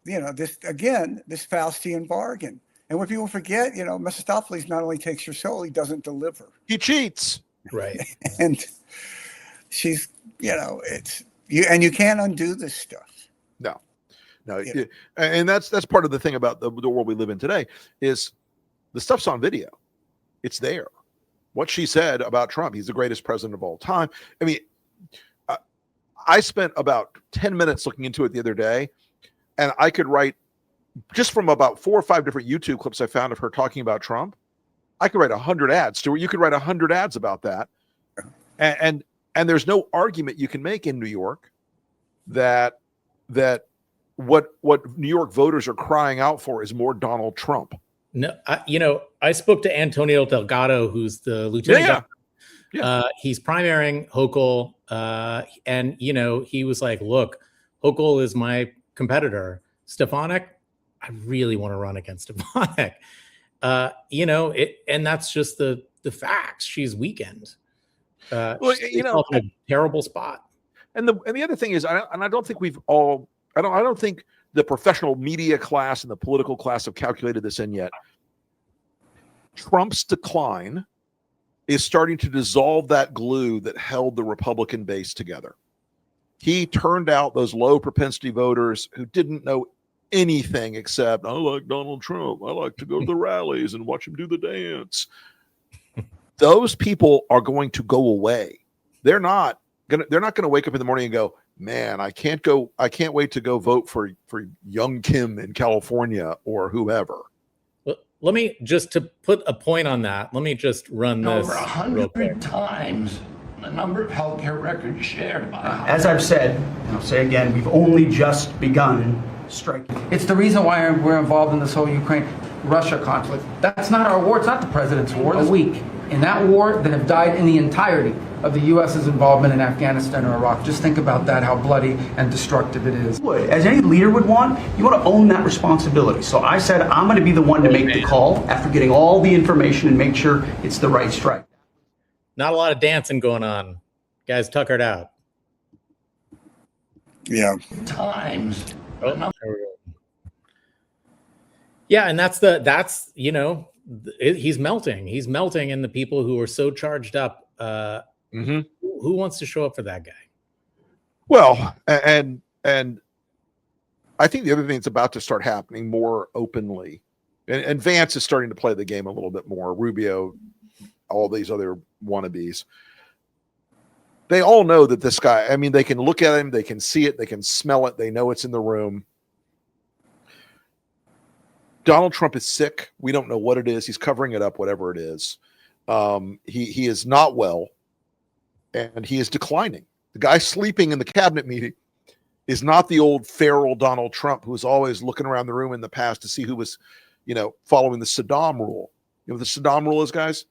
This Faustian bargain. And when people forget, Mephistopheles not only takes your soul, he doesn't deliver. He cheats. Right. And she's, it's you, and you can't undo this stuff. No. No, Yeah. and that's part of the thing about the world we live in today is the stuff's on video. It's there. What she said about Trump, he's the greatest president of all time. I mean, I spent about 10 minutes looking into it the other day, and I could write, just from about 4 or 5 different YouTube clips I found of her talking about Trump, I could write 100 ads. Stuart, you could write 100 ads about that. And there's no argument you can make in New York that what New York voters are crying out for is more Donald Trump. No, I spoke to Antonio Delgado, who's the lieutenant governor. Yeah. He's primarying Hochul, and he was like, "Look, Hochul is my competitor. Stefanik, I really want to run against Stefanik." And that's just the facts. She's weakened. Well, in a terrible spot. And the other thing is, I don't think we've all. I don't think the professional media class and the political class have calculated this in yet. Trump's decline is starting to dissolve that glue that held the Republican base together. He turned out those low propensity voters who didn't know anything except, I like Donald Trump. I like to go to the rallies and watch him do the dance. Those people are going to go away. They're not going to wake up in the morning and go, man, I can't wait to go vote for young Kim in California or whoever. Let me just, to put a point on that, let me just run this over 100 times the number of healthcare records shared by. As I've said, and I'll say again, we've only just begun striking. It's the reason why we're involved in this whole Ukraine-Russia conflict. That's not our war. It's not the president's war. A week in that war that have died in the entirety of the U.S.'s involvement in Afghanistan or Iraq. Just think about that, how bloody and destructive it is. As any leader would want, you want to own that responsibility. So I said, I'm going to be the one to make the call after getting all the information and make sure it's the right strike. Not a lot of dancing going on. Guys tuckered out. Yeah. Times. Yeah, and he's melting. He's melting, and the people who are so charged up, who wants to show up for that guy? Well, and I think the other thing that's about to start happening more openly, and Vance is starting to play the game a little bit more, Rubio, all these other wannabes. They all know that this guy, I mean, they can look at him, they can see it, they can smell it, they know it's in the room. Donald Trump is sick. We don't know what it is. He's covering it up, whatever it is. He is not well, and he is declining. The guy sleeping in the cabinet meeting is not the old feral Donald Trump who was always looking around the room in the past to see who was, following the Saddam rule. You know what the Saddam rule is, guys?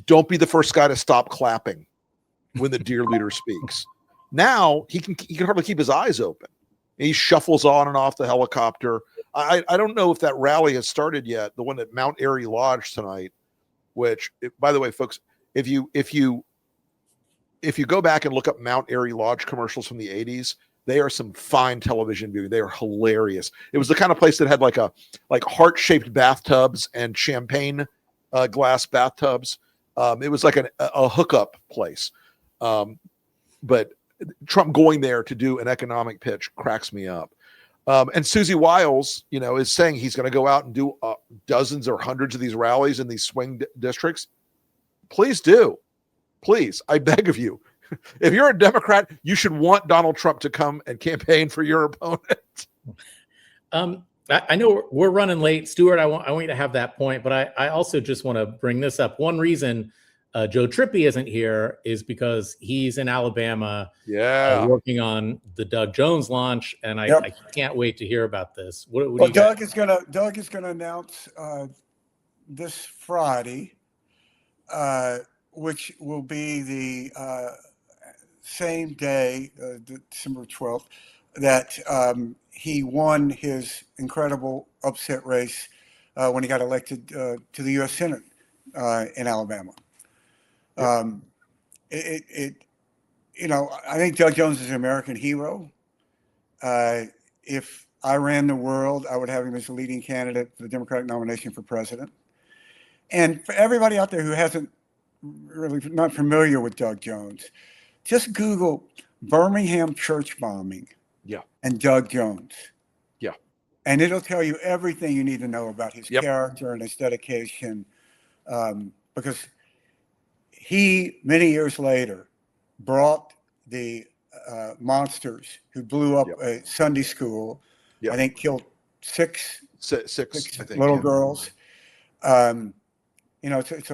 Don't be the first guy to stop clapping when the dear leader speaks. Now he can hardly keep his eyes open. He shuffles on and off the helicopter. I don't know if that rally has started yet. The one at Mount Airy Lodge tonight, which, by the way, folks, if you go back and look up Mount Airy Lodge commercials from the 80s, they are some fine television viewing. They are hilarious. It was the kind of place that had like heart-shaped bathtubs and champagne glass bathtubs. It was like a hookup place. But Trump going there to do an economic pitch cracks me up. And Susie Wiles, is saying he's going to go out and do dozens or hundreds of these rallies in these swing districts. Please do. Please, I beg of you. If you're a Democrat, you should want Donald Trump to come and campaign for your opponent. I know we're running late, Stuart. I want you to have that point, but I also just want to bring this up. One reason Joe Trippi isn't here is because he's in Alabama, working on the Doug Jones launch, and I can't wait to hear about this. What Doug is gonna announce this Friday, which will be the same day, December 12th, that he won his incredible upset race when he got elected to the U.S. Senate in Alabama. I think Doug Jones is an American hero. If I ran the world, I would have him as the leading candidate for the Democratic nomination for president. And for everybody out there who not familiar with Doug Jones, just Google Birmingham church bombing and Doug Jones. and it'll tell you everything you need to know about his Yep. character and his dedication, because he, many years later, brought the monsters who blew up a Sunday school. Yep. I think killed six I think, little yeah. girls. It's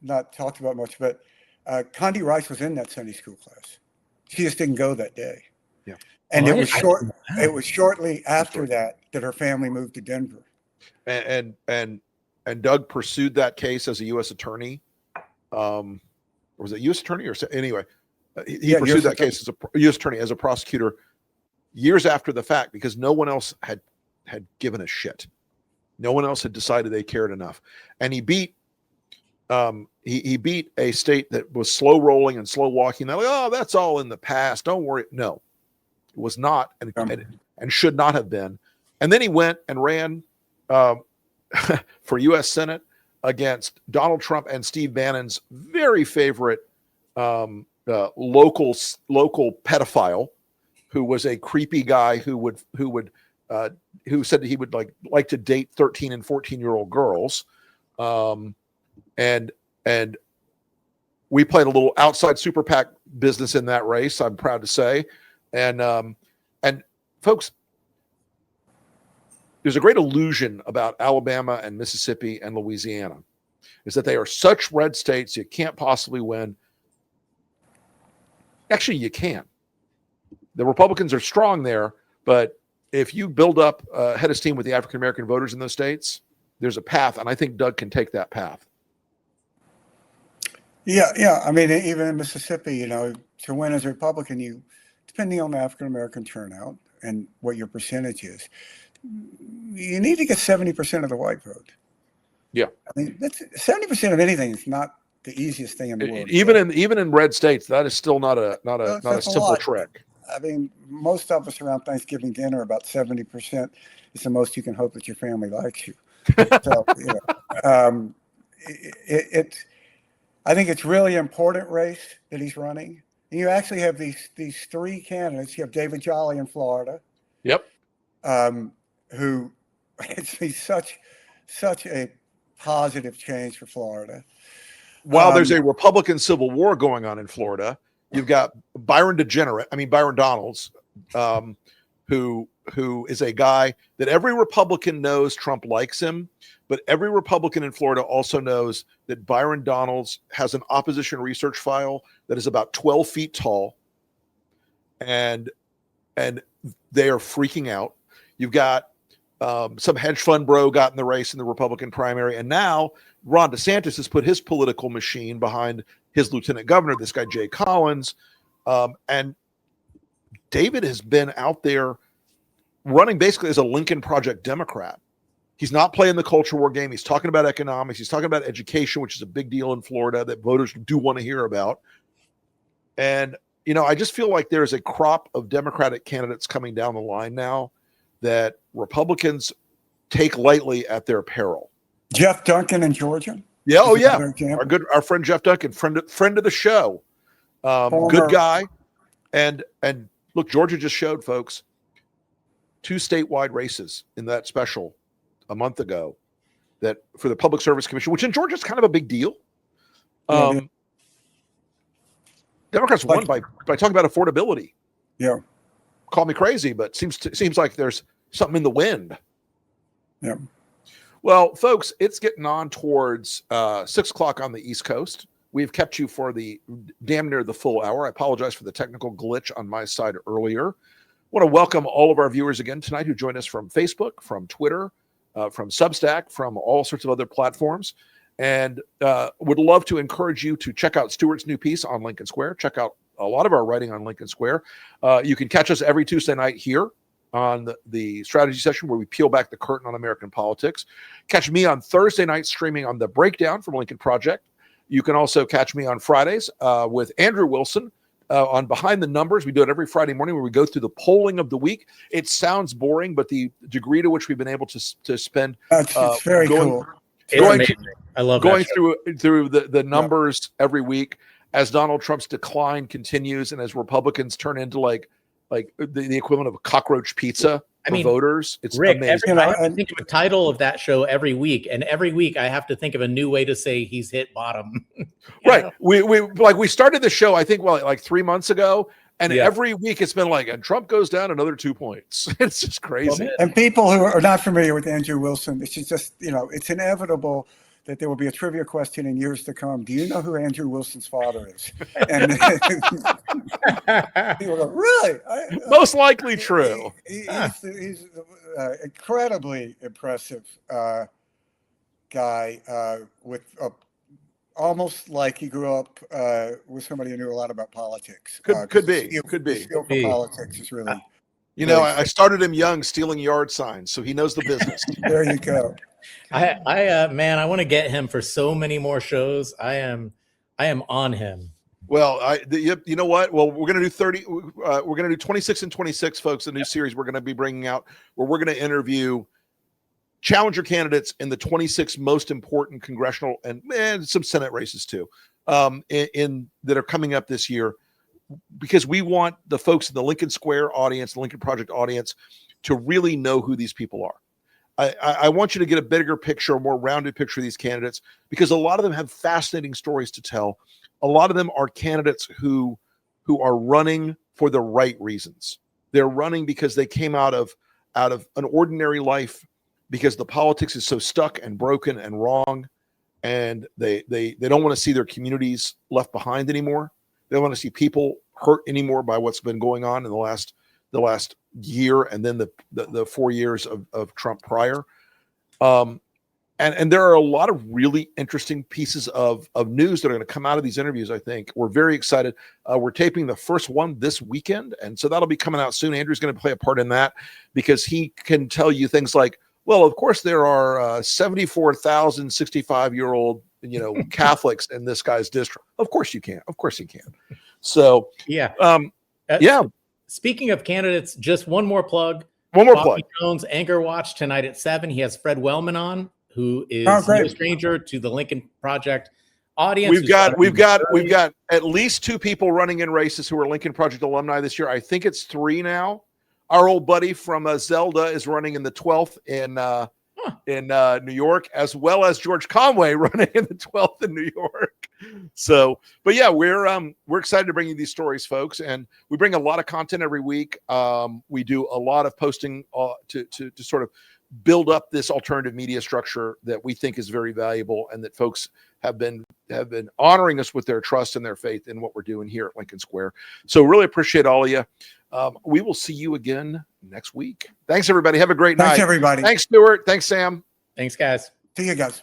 not talked about much, but Condi Rice was in that Sunday school class. She just didn't go that day. Yeah. And Well, it was shortly after that her family moved to Denver. And Doug pursued that case as a U.S. attorney. Or was it U.S. attorney or anyway? He pursued that case as a U.S. attorney, as a prosecutor, years after the fact, because no one else had given a shit. No one else had decided they cared enough, and he beat. He beat a state that was slow rolling and slow walking. They're like, oh, that's all in the past. Don't worry. No, it was not, and should not have been. And then he went and ran for U.S. Senate against Donald Trump and Steve Bannon's very favorite local pedophile, who was a creepy guy who said that he would like to date 13 and 14-year-old girls. And we played a little outside super PAC business in that race, I'm proud to say. And folks, there's a great illusion about Alabama and Mississippi and Louisiana, is that they are such red states you can't possibly win. Actually, you can. The Republicans are strong there, but if you build up head of steam with the African-American voters in those states, there's a path, and I think Doug can take that path. Yeah. I mean, even in Mississippi, to win as a Republican, depending on the African-American turnout and what your percentage is, you need to get 70% of the white vote. Yeah. I mean, that's 70% of anything is not the easiest thing in the world. Even in red states, that is still not a simple trick. I mean, most of us around Thanksgiving dinner, about 70% is the most you can hope that your family likes you. So, I think it's really important race that he's running. And you actually have these three candidates. You have David Jolly in Florida. Yep. Who it's such a positive change for Florida. While there's a Republican civil war going on in Florida, you've got Byron Donalds, who is a guy that every Republican knows Trump likes him, but every Republican in Florida also knows that Byron Donalds has an opposition research file that is about 12 feet tall, and they are freaking out. You've got some hedge fund bro got in the race in the Republican primary, and now Ron DeSantis has put his political machine behind his lieutenant governor, this guy Jay Collins, and David has been out there running basically as a Lincoln Project Democrat. He's not playing the culture war game. He's talking about economics. He's talking about education, which is a big deal in Florida that voters do want to hear about. And, I just feel like there's a crop of Democratic candidates coming down the line now that Republicans take lightly at their peril. Jeff Duncan in Georgia. Yeah. Oh, yeah. Our friend Jeff Duncan, friend of the show. Good guy. And look, Georgia just showed, folks, 2 statewide races in that special a month ago that for the Public Service Commission, which in Georgia is kind of a big deal. Democrats won by talking about affordability. Yeah. Call me crazy, but seems like there's something in the wind. Yeah. Well, folks, it's getting on towards 6 o'clock on the East Coast. We've kept you for the damn near the full hour. I apologize for the technical glitch on my side earlier. I want to welcome all of our viewers again tonight who joined us from Facebook, from Twitter, from Substack, from all sorts of other platforms. And would love to encourage you to check out Stuart's new piece on Lincoln Square. Check out a lot of our writing on Lincoln Square. You can catch us every Tuesday night here on the strategy session where we peel back the curtain on American politics. Catch me on Thursday night streaming on The Breakdown from Lincoln Project. You can also catch me on Fridays with Andrew Wilson on Behind the Numbers. We do it every Friday morning where we go through the polling of the week. It sounds boring, but the degree to which we've been able to spend it's very cool. I love going through the numbers every week as Donald Trump's decline continues and as Republicans turn into like the equivalent of a cockroach pizza for voters. It's Rick, amazing. I have to think of a title of that show every week, and every week I have to think of a new way to say he's hit bottom. Right. We started the show, I think, like 3 months ago. And every week it's been like, and Trump goes down another 2 points. It's just crazy. And people who are not familiar with Andrew Wilson, it's just, it's inevitable that there will be a trivia question in years to come. Do you know who Andrew Wilson's father is? And people go, really? Most likely true. He's incredibly impressive guy with almost like he grew up with somebody who knew a lot about politics. Could be. His skill for politics is really. I started him young, stealing yard signs, so he knows the business. There you go. Man, I want to get him for so many more shows. I am on him. Well, you know what? Well, we're going to do 30. We're going to do 26 and 26, folks. The new series we're going to be bringing out, where we're going to interview challenger candidates in the 26 most important congressional and some Senate races too, in that are coming up this year, because we want the folks in the Lincoln Square audience, the Lincoln Project audience, to really know who these people are. I want you to get a bigger picture, a more rounded picture of these candidates, because a lot of them have fascinating stories to tell. A lot of them are candidates who are running for the right reasons. They're running because they came out of an ordinary life, because the politics is so stuck and broken and wrong, and they don't want to see their communities left behind anymore. They don't want to see people hurt anymore by what's been going on in the last year, and then the 4 years of Trump prior. And there are a lot of really interesting pieces of news that are going to come out of these interviews. I think we're very excited. We're taping the first one this weekend, and so that'll be coming out soon. Andrew's going to play a part in that, because he can tell you things like, well, of course there are 74,000 65-year-old Catholics in this guy's district. Of course you can. Of course you can. So yeah. Speaking of candidates, just one more plug. Bobby Jones Anchor Watch tonight at 7. He has Fred Wellman on, who is no stranger to the Lincoln Project audience. We've got at least 2 people running in races who are Lincoln Project alumni this year. I think it's 3 now. Our old buddy from Zelda is running in the 12th in New York, as well as George Conway running in the 12th in New York. So, but yeah, we're excited to bring you these stories, folks, and we bring a lot of content every week. We do a lot of posting to sort of build up this alternative media structure that we think is very valuable, and that folks have been honoring us with their trust and their faith in what we're doing here at Lincoln Square. So really appreciate all of you. We will see you again next week. Thanks, everybody. Have a great night. Thanks, everybody. Thanks, Stuart. Thanks, Sam. Thanks, guys. See you guys.